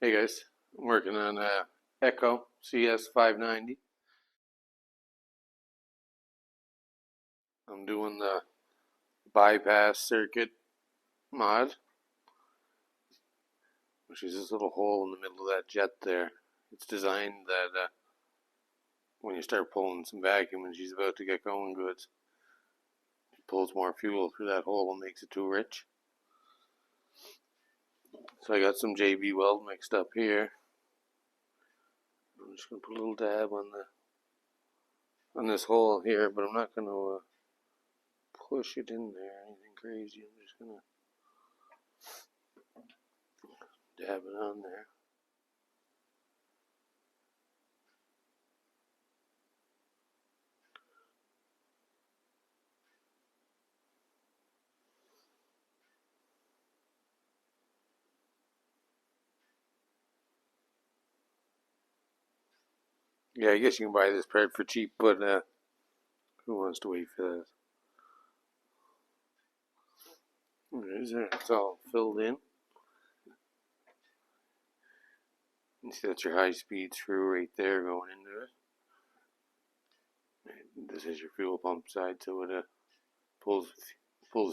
Hey guys, I'm working on a Echo CS-590. I'm doing the bypass circuit mod, which is this little hole in the middle of that jet there. It's designed that when you start pulling some vacuum and she's about to get going good, it pulls more fuel through that hole and makes it too rich. So I got some JB weld mixed up here. I'm just gonna put a little dab on this hole here, but I'm not gonna push it in there or anything crazy. I'm just gonna dab it on there. Yeah, I guess you can buy this part for cheap, but who wants to wait for that? There's it. It's all filled in. You see that's your high-speed screw right there going into it. And this is your fuel pump side, so it pulls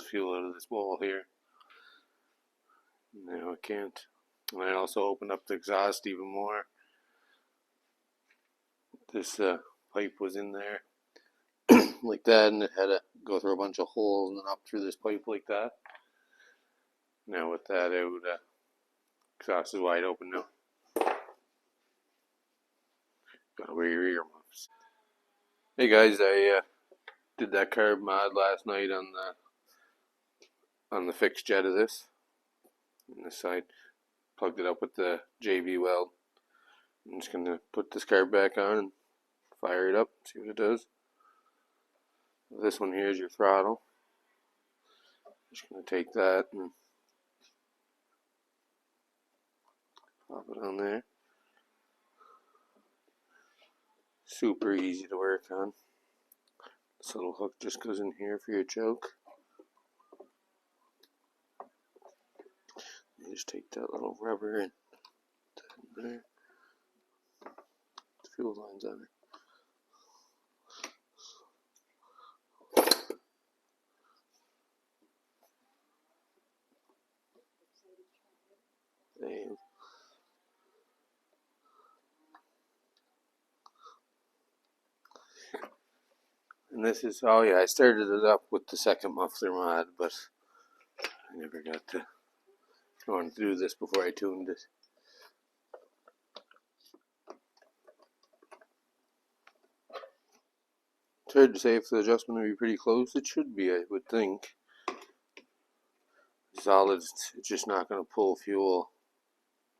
fuel out of this wall here. Now it can't. And I also opened up the exhaust even more. This pipe was in there like that, and it had to go through a bunch of holes and then up through this pipe like that. Now with that out, exhaust is wide open now. Gotta wear your earmuffs. Hey guys, I did that carb mod last night on the fixed jet of this. On this side, plugged it up with the JB weld. I'm just gonna put this carb back on and fire it up, see what it does. This one here is your throttle. Just gonna take that and pop it on there. Super easy to work on. This little hook just goes in here for your choke. You just take that little rubber and there. The fuel line's on it. Damn. And this is, oh yeah, I started it up with the second muffler mod, but I never got to. I wanted to do this before I tuned it. It's hard to say if the adjustment will be pretty close. It should be, I would think. Solid, it's just not going to pull fuel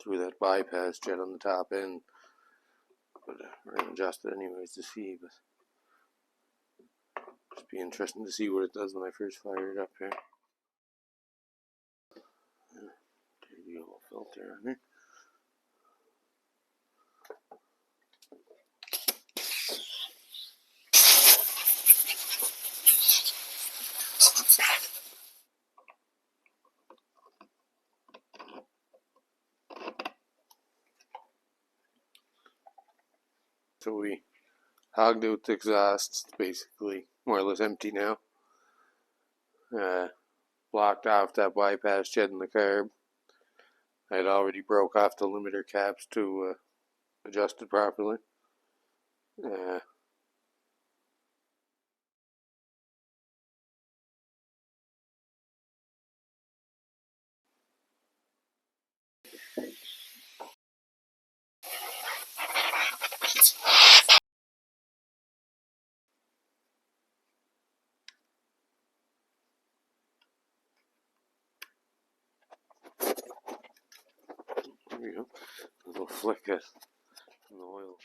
through that bypass jet on the top end. But we're going to adjust it anyways to see. But it'll be interesting to see what it does when I first fire it up here. There's the yellow filter on there. So we hogged out the exhaust. It's basically more or less empty now. Blocked off that bypass jet in the carb. I had already broke off the limiter caps to adjust it properly. There we go. A little flick of the oil.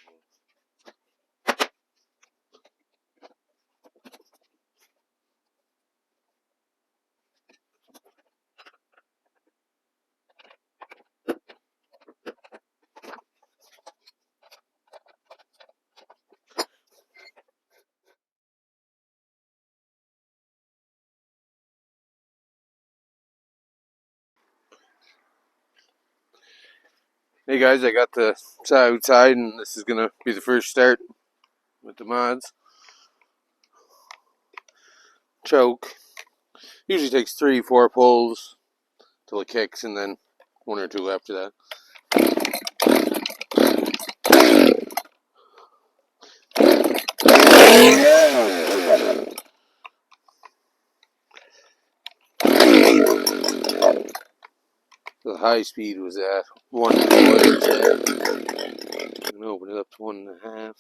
Hey guys, I got the saw outside and this is gonna be the first start with the mods. Choke. Usually takes 3-4 pulls till it kicks and then 1 or 2 after that. The high speed was at 1 pull. I'm gonna open it up to 1.5.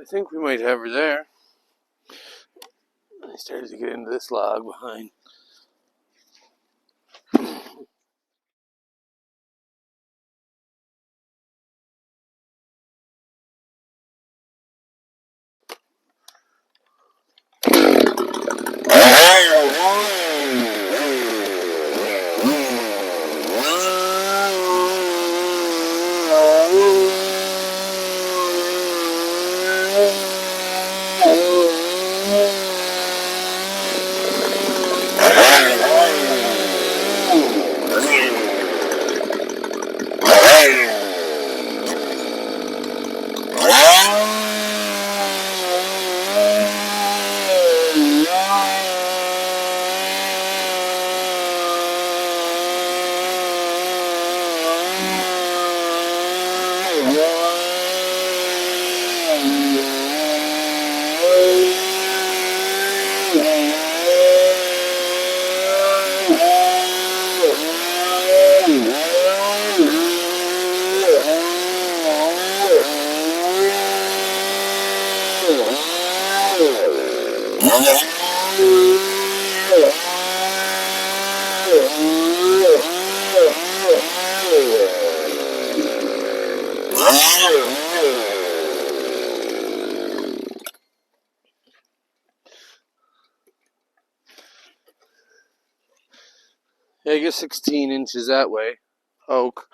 I think we might have her there. I started to get into this log behind. Yeah, I guess 16 inches that way. Oak.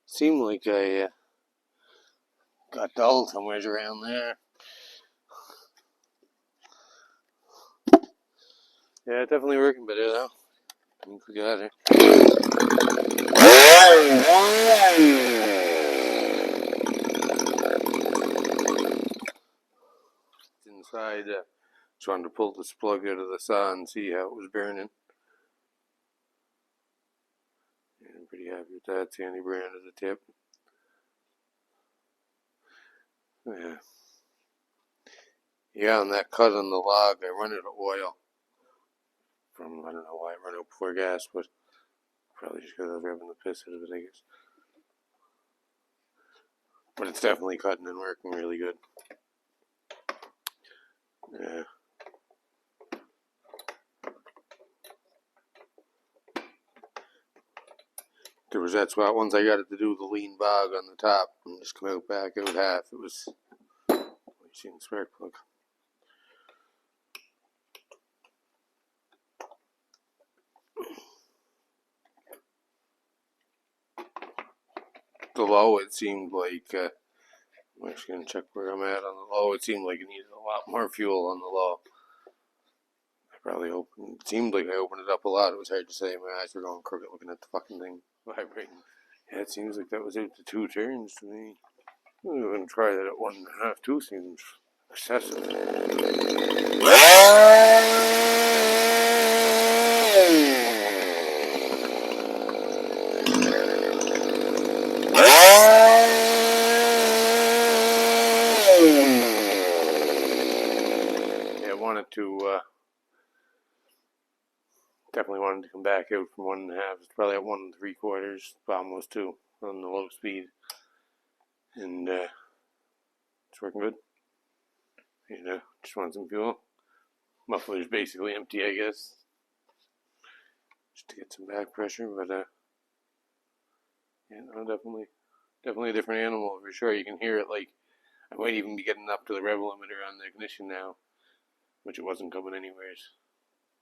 Seemed like I got dull somewhere around there. Yeah, definitely working better though. I think we got her. Inside, just wanted to pull this plug out of the saw and see how it was burning. Yeah, I'm pretty happy with that. See any brand at the tip. Yeah. Yeah, on that cut on the log, I run out of oil. I don't know why I run out before gas, but probably just because I was rubbing the piss out of it, I guess. But it's definitely cutting and working really good. Yeah. There was that spot once I got it to do the lean bog on the top and just come out back out half. It was, you seen the spark plug. The low, it seemed like, I'm actually going to check where I'm at on the low. It seemed like it needed a lot more fuel on the low. It seemed like I opened it up a lot. It was hard to say. My eyes were going crooked looking at the fucking thing vibrating. Yeah, it seems like that was out to 2 turns to me. I'm going to try that at 1.5. 2 seems excessive. Yeah, I wanted to Definitely wanted to come back out from 1.5. It's probably at 1 3/4, almost 2 on the low speed, and it's working good. Just want some fuel. Muffler's basically empty, I guess, just to get some back pressure. But yeah, no, definitely a different animal for sure. You can hear it. Like, I might even be getting up to the rev limiter on the ignition now, which it wasn't coming anyways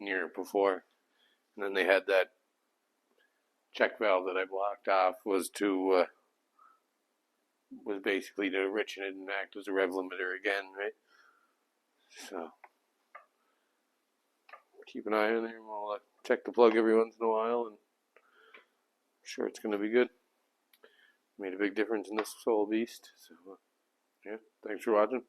near before. And then they had that check valve that I blocked off was basically to richen it and act as a rev limiter again, right? So keep an eye on there, and we'll check the plug every once in a while, and I'm sure it's going to be good. Made a big difference in this whole beast. So yeah, thanks for watching.